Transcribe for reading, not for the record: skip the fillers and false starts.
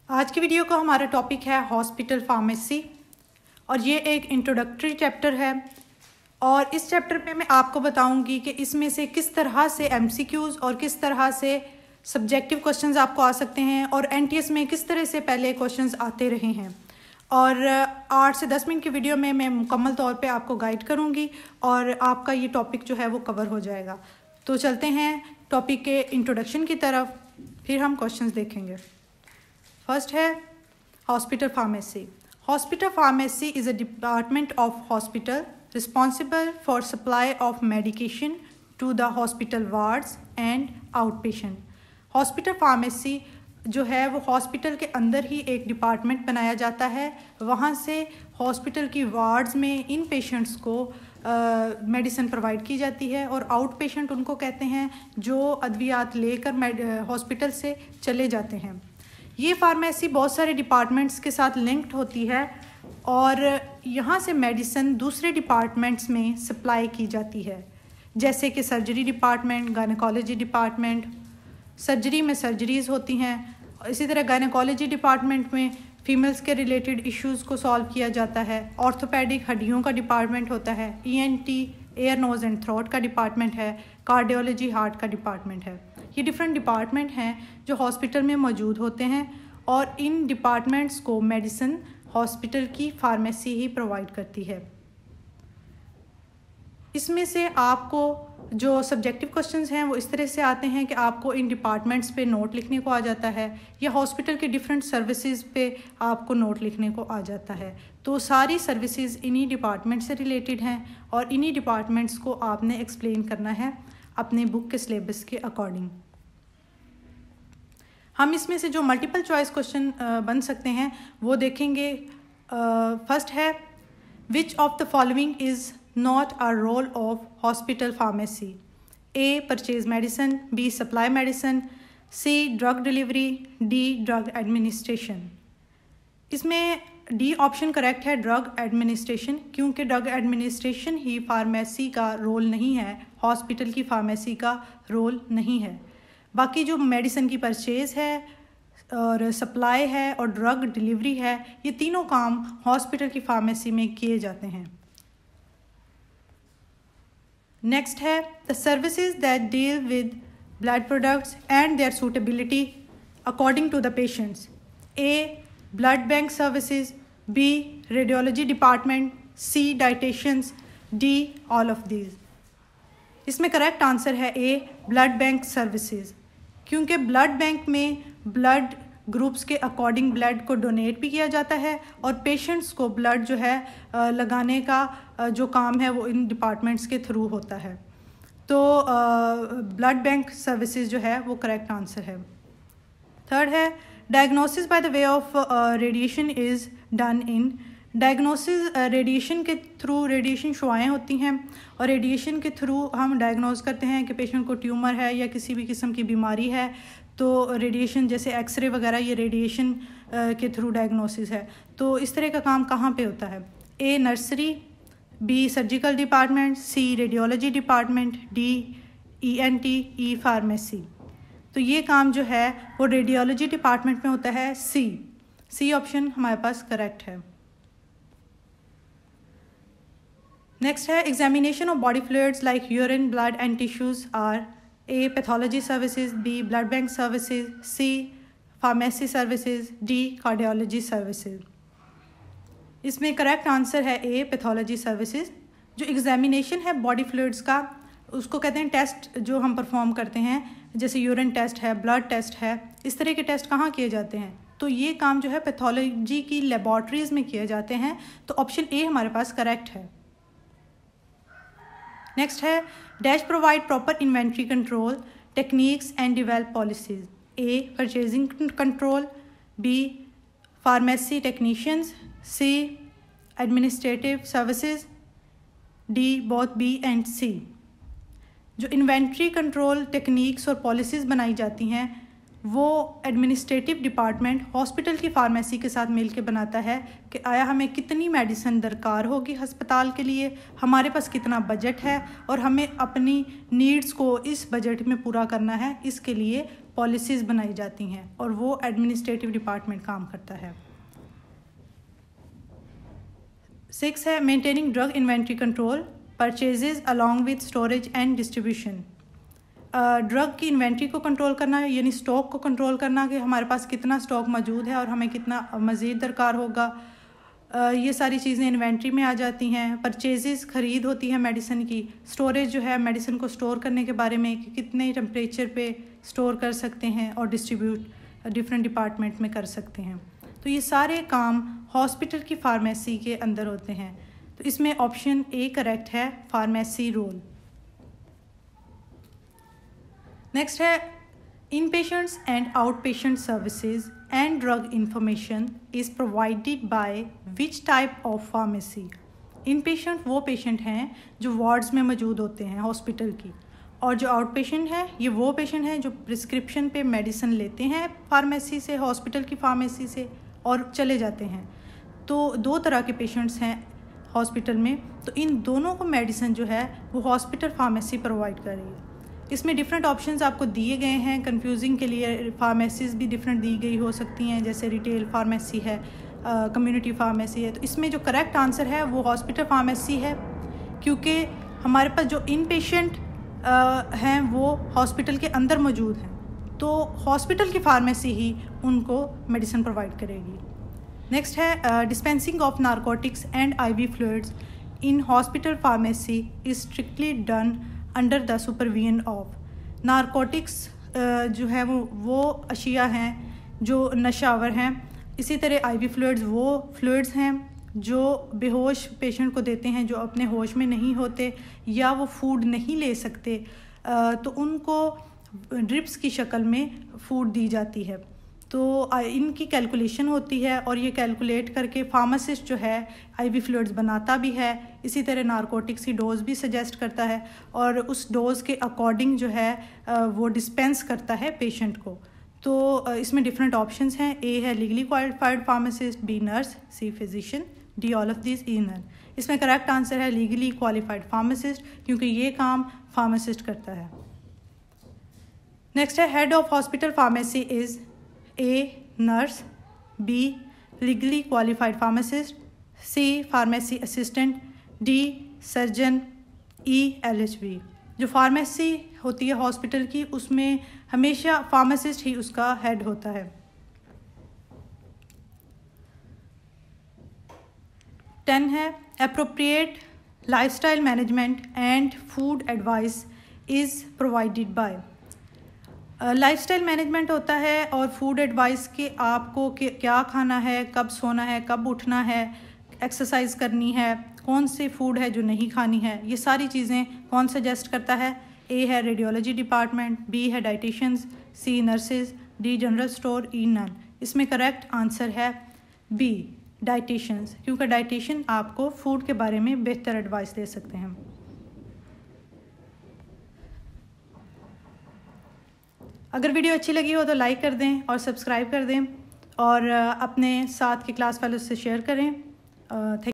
आज की वीडियो का हमारा टॉपिक है हॉस्पिटल फार्मेसी और ये एक इंट्रोडक्टरी चैप्टर है। और इस चैप्टर में मैं आपको बताऊंगी कि इसमें से किस तरह से एमसीक्यूज़ और किस तरह से सब्जेक्टिव क्वेश्चंस आपको आ सकते हैं और एनटीएस में किस तरह से पहले क्वेश्चंस आते रहे हैं। और 8 से 10 मिनट की वीडियो में मैं मुकम्मल तौर पे आपको गाइड करूंगी और आपका ये टॉपिक जो है वो कवर हो जाएगा। तो चलते हैं टॉपिक के इंट्रोडक्शन की तरफ, फिर हम क्वेश्चंस देखेंगे। फर्स्ट है hospital pharmacy. Hospital pharmacy is a department of hospital responsible for supply of medication to the hospital wards and out patient. Hospital pharmacy जो है वो हॉस्पिटल के अंदर ही एक डिपार्टमेंट बनाया जाता है। वहाँ से हॉस्पिटल की वार्ड्स में इन पेशेंट्स को मेडिसिन प्रोवाइड की जाती है और आउट पेशेंट उनको कहते हैं जो अद्वियात लेकर हॉस्पिटल से चले जाते हैं। ये फार्मेसी बहुत सारे डिपार्टमेंट्स के साथ लिंक्ड होती है और यहाँ से मेडिसिन दूसरे डिपार्टमेंट्स में सप्लाई की जाती है, जैसे कि surgery department, gynaecology department. Surgery में सर्जरीज़ होती हैं, इसी तरह गायनेकोलॉजी डिपार्टमेंट में फीमेल्स के रिलेटेड इश्यूज़ को सॉल्व किया जाता है। ऑर्थोपेडिक हड्डियों का डिपार्टमेंट होता है। ENT ear nose and throat का डिपार्टमेंट है। कार्डियोलॉजी हार्ट का डिपार्टमेंट है। ये डिफरेंट डिपार्टमेंट हैं जो हॉस्पिटल में मौजूद होते हैं और इन डिपार्टमेंट्स को मेडिसिन हॉस्पिटल की फार्मेसी ही प्रोवाइड करती है। इसमें से आपको जो सब्जेक्टिव क्वेश्चंस हैं वो इस तरह से आते हैं कि आपको इन डिपार्टमेंट्स पे नोट लिखने को आ जाता है या हॉस्पिटल के डिफरेंट सर्विसेज पे आपको नोट लिखने को आ जाता है। तो सारी सर्विसेज इन्हीं डिपार्टमेंट से रिलेटेड हैं और इन्हीं डिपार्टमेंट्स को आपने एक्सप्लेन करना है अपने बुक के सिलेबस के अकॉर्डिंग। हम इसमें से जो मल्टीपल चॉइस क्वेश्चन बन सकते हैं वो देखेंगे। फर्स्ट है which of the following is not a role of hospital pharmacy? A purchase medicine, B supply medicine, C drug delivery, D drug administration. इसमें डी ऑप्शन करेक्ट है, ड्रग एडमिनिस्ट्रेशन, क्योंकि drug administration ही pharmacy का role नहीं है, hospital की pharmacy का role नहीं है। बाकी जो मेडिसिन की परचेज़ है और सप्लाई है और ड्रग डिलीवरी है, ये तीनों काम हॉस्पिटल की फार्मेसी में किए जाते हैं। नेक्स्ट है the services that deal with blood products and their suitability according to the patients. A blood bank services, B radiology department, C dietitians, D all of these. इसमें करेक्ट आंसर है A blood bank services, क्योंकि blood bank में blood groups के according blood को donate भी किया जाता है और पेशेंट्स को ब्लड जो है लगाने का जो काम है वो इन डिपार्टमेंट्स के थ्रू होता है। तो ब्लड बैंक सर्विसेज जो है वो करेक्ट आंसर है। थर्ड है diagnosis by the way of radiation is done in. Diagnosis radiation के थ्रू, रेडिएशन शुआएँ होती हैं और रेडिएशन के थ्रू हम डायग्नोज करते हैं कि पेशेंट को ट्यूमर है या किसी भी किस्म की बीमारी है। तो रेडिएशन जैसे एक्सरे वगैरह ये रेडिएशन के थ्रू डायग्नोसिस है। तो इस तरह का काम कहाँ पे होता है? A nursery, B surgical department, C radiology department, D ENT, E pharmacy. तो ये काम जो है वो रेडियोलॉजी डिपार्टमेंट में होता है। सी ऑप्शन हमारे पास करेक्ट है। नेक्स्ट है examination of body fluids like urine, blood and tissues are A pathology services, B blood bank services, C pharmacy services, D cardiology services. इसमें करेक्ट आंसर है A pathology services. जो examination है body fluids का उसको कहते हैं test जो हम परफॉर्म करते हैं, जैसे यूरिन टेस्ट है, ब्लड टेस्ट है, इस तरह के टेस्ट कहाँ किए जाते हैं? तो ये काम जो है पैथोलॉजी की लेबॉर्ट्रीज में किए जाते हैं। तो ऑप्शन ए हमारे पास करेक्ट है। नेक्स्ट है dash provide proper inventory control techniques and develop policies. A purchasing control, B pharmacy technicians, C administrative services, D both B and C. जो इन्वेंट्री कंट्रोल टेक्निक्स और पॉलिसीज़ बनाई जाती हैं वो एडमिनिस्ट्रेटिव डिपार्टमेंट हॉस्पिटल की pharmacy के साथ मिल के बनाता है कि आया हमें कितनी मेडिसिन दरकार होगी अस्पताल के लिए, हमारे पास कितना बजट है और हमें अपनी नीड्स को इस बजट में पूरा करना है। इसके लिए पॉलिसीज़ बनाई जाती हैं और वो एडमिनिस्ट्रेटिव डिपार्टमेंट काम करता है। 6 है maintaining drug inventory control, purchases along with storage and distribution. Drug की इन्वेंट्री को कंट्रोल करना यानी स्टॉक को कंट्रोल करना कि हमारे पास कितना स्टॉक मौजूद है और हमें कितना मज़ीद दरकार होगा। ये सारी चीज़ें इन्वेंट्री में आ जाती हैं। परचेजेस ख़रीद होती है मेडिसिन की। स्टोरेज जो है मेडिसिन को स्टोर करने के बारे में कि कितने टेम्परेचर पे स्टोर कर सकते हैं और डिस्ट्रीब्यूट डिफरेंट डिपार्टमेंट में कर सकते हैं। तो ये सारे काम हॉस्पिटल की फार्मेसी के अंदर होते हैं। तो इसमें ऑप्शन ए करेक्ट है, फार्मेसी रोल। नेक्स्ट है in patients and out patient services and drug information is provided by which type of pharmacy. In patient वो पेशेंट हैं जो वार्ड्स में मौजूद होते हैं हॉस्पिटल की, और जो आउट पेशेंट है ये वो पेशेंट हैं जो प्रिस्क्रिप्शन पे मेडिसिन लेते हैं फार्मेसी से, हॉस्पिटल की फार्मेसी से, और चले जाते हैं। तो 2 तरह के पेशेंट्स हैं हॉस्पिटल में। तो इन दोनों को मेडिसिन जो है वो हॉस्पिटल फार्मेसी प्रोवाइड कर रही है। इसमें डिफरेंट ऑप्शंस आपको दिए गए हैं कंफ्यूजिंग के लिए। फार्मेसीज़ भी डिफरेंट दी गई हो सकती हैं, जैसे रिटेल फार्मेसी है, कम्युनिटी फार्मेसी है। तो इसमें जो करेक्ट आंसर है वो हॉस्पिटल फार्मेसी है, क्योंकि हमारे पास जो इन पेशेंट हैं वो हॉस्पिटल के अंदर मौजूद हैं, तो हॉस्पिटल की फार्मेसी ही उनको मेडिसिन प्रोवाइड करेगी। नेक्स्ट है dispensing of narcotics and IV fluids in hospital pharmacy is strictly done under the supervision of. Narcotics जो है वो अशिया हैं जो नशावर हैं। इसी तरह IV फ्लूइड्स वो फ्लूइड्स हैं जो बेहोश पेशेंट को देते हैं, जो अपने होश में नहीं होते या वो फूड नहीं ले सकते, तो उनको ड्रिप्स की शक्ल में फूड दी जाती है। तो इनकी कैलकुलेशन होती है और ये कैलकुलेट करके फार्मासिस्ट जो है IV फ्लूइड्स बनाता भी है। इसी तरह नारकोटिक्स की डोज भी सजेस्ट करता है और उस डोज के अकॉर्डिंग जो है वो डिस्पेंस करता है पेशेंट को। तो इसमें डिफरेंट ऑप्शंस हैं। ए है legally qualified pharmacist, B nurse, C physician, D all of this E none. इसमें करेक्ट आंसर है लीगली क्वालिफाइड फार्मासिस्ट, क्योंकि ये काम फार्मासिस्ट करता है। नेक्स्ट है head of hospital pharmacy is A nurse, B legally qualified pharmacist, C pharmacy assistant, D surgeon, E LHV। जो pharmacy होती है हॉस्पिटल की उसमें हमेशा फार्मासिस्ट ही उसका हेड होता है। 10 है appropriate lifestyle management and food advice is provided bye. Lifestyle management होता है और फूड एडवाइस के आपको क्या खाना है, कब सोना है, कब उठना है, एक्सरसाइज करनी है, कौन सी फूड है जो नहीं खानी है, ये सारी चीज़ें कौन सजेस्ट करता है। ए है रेडियोलॉजी डिपार्टमेंट, बी है dietitians, C nurses, D general store, E none. इसमें करेक्ट आंसर है बी डाइटिशियंस, क्योंकि डाइटिशियन आपको फूड के बारे में बेहतर एडवाइस दे सकते हैं। अगर वीडियो अच्छी लगी हो तो लाइक कर दें और सब्सक्राइब कर दें और अपने साथ के क्लास फेलोज से शेयर करें।